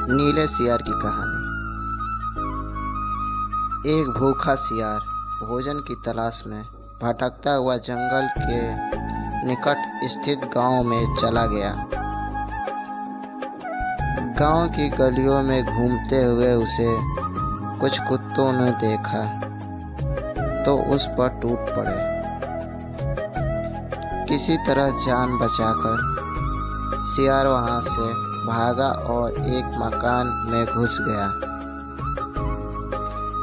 नीले सियार की कहानी। एक भूखा सियार भोजन की तलाश में भटकता हुआ जंगल के निकट स्थित गांव में चला गया। गांव की गलियों में घूमते हुए उसे कुछ कुत्तों ने देखा तो उस पर टूट पड़े। किसी तरह जान बचाकर सियार वहां से भागा और एक मकान में घुस गया।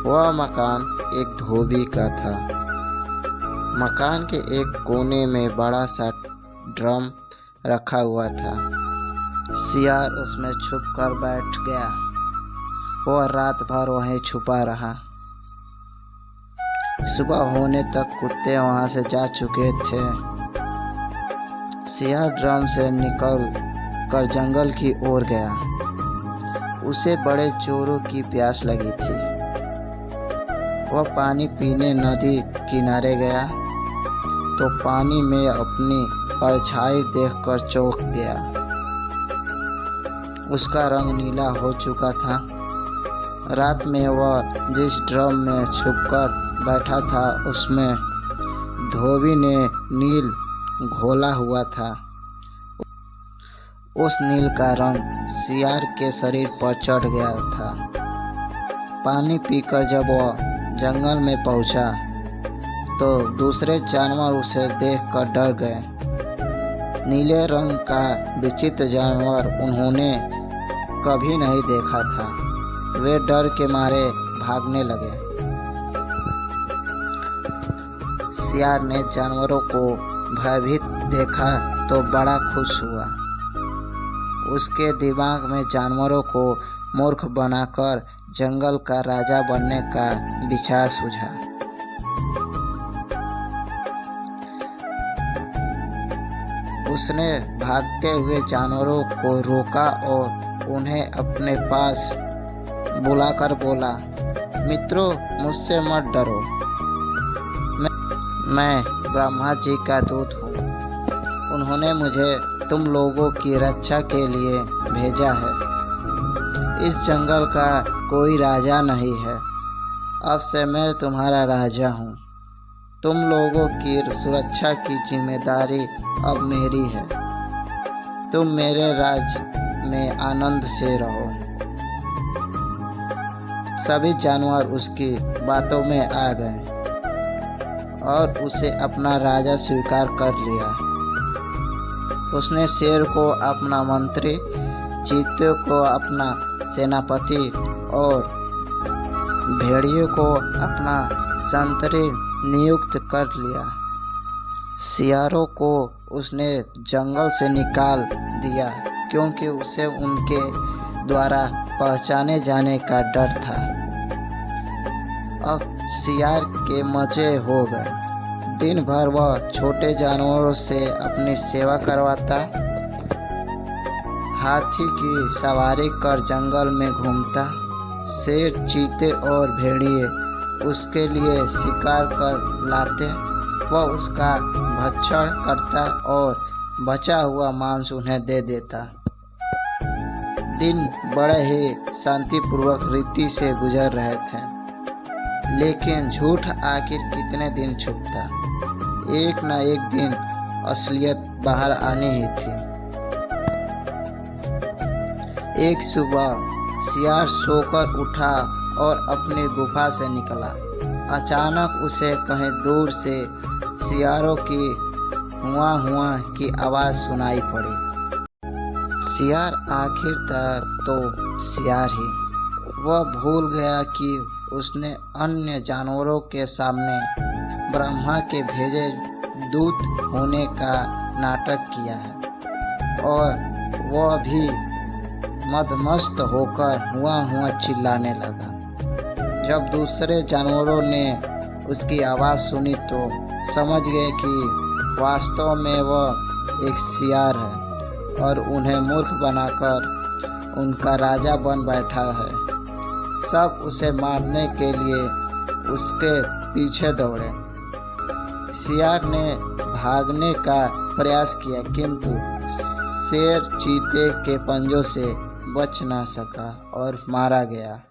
वह मकान एक धोबी का था। मकान के एक कोने में बड़ा सा ड्रम रखा हुआ था। सियार उसमें छुप कर बैठ गया। वह रात भर वहीं छुपा रहा। सुबह होने तक कुत्ते वहां से जा चुके थे। सियार ड्रम से निकल कर जंगल की ओर गया। उसे बड़े जोरों की प्यास लगी थी। वह पानी पीने नदी किनारे गया तो पानी में अपनी परछाई देखकर चौंक गया। उसका रंग नीला हो चुका था। रात में वह जिस ड्रम में छुपकर बैठा था उसमें धोबी ने नील घोला हुआ था। उस नील का रंग सियार के शरीर पर चढ़ गया था। पानी पीकर जब वह जंगल में पहुंचा तो दूसरे जानवर उसे देखकर डर गए। नीले रंग का विचित्र जानवर उन्होंने कभी नहीं देखा था। वे डर के मारे भागने लगे। सियार ने जानवरों को भयभीत देखा तो बड़ा खुश हुआ। उसके दिमाग में जानवरों को मूर्ख बनाकर जंगल का राजा बनने का विचार सूझा। उसने भागते हुए जानवरों को रोका और उन्हें अपने पास बुलाकर बोला, मित्रों, मुझसे मत डरो। मैं ब्रह्मा जी का दूत हूँ। उन्होंने मुझे तुम लोगों की रक्षा के लिए भेजा है। इस जंगल का कोई राजा नहीं है। अब से मैं तुम्हारा राजा हूँ। तुम लोगों की सुरक्षा की जिम्मेदारी अब मेरी है। तुम मेरे राज्य में आनंद से रहो। सभी जानवर उसकी बातों में आ गए और उसे अपना राजा स्वीकार कर लिया। उसने शेर को अपना मंत्री, चीते को अपना सेनापति और भेड़ियों को अपना संतरी नियुक्त कर लिया। सियारों को उसने जंगल से निकाल दिया क्योंकि उसे उनके द्वारा पहचाने जाने का डर था। अब सियार के मजे हो गए। दिन भर वह छोटे जानवरों से अपनी सेवा करवाता, हाथी की सवारी कर जंगल में घूमता। शेर, चीते और भेड़िए उसके लिए शिकार कर लाते। वह उसका भक्षण करता और बचा हुआ मांस उन्हें दे देता। दिन बड़े ही शांतिपूर्वक रीति से गुजर रहे थे। लेकिन झूठ आखिर कितने दिन छुपता। एक न एक दिन असलियत बाहर आनी ही थी। एक सुबह सियार सोकर उठा और अपनी गुफा से निकला। अचानक उसे कहीं दूर से सियारों की हुआ की आवाज़ सुनाई पड़ी। सियार आखिर तक तो सियार ही। वह भूल गया कि उसने अन्य जानवरों के सामने ब्रह्मा के भेजे दूत होने का नाटक किया है और वह भी मदमस्त होकर हुआ चिल्लाने लगा। जब दूसरे जानवरों ने उसकी आवाज़ सुनी तो समझ गए कि वास्तव में वह एक सियार है और उन्हें मूर्ख बनाकर उनका राजा बन बैठा है। सब उसे मारने के लिए उसके पीछे दौड़े। सियार ने भागने का प्रयास किया किंतु शेर चीते के पंजों से बच ना सका और मारा गया।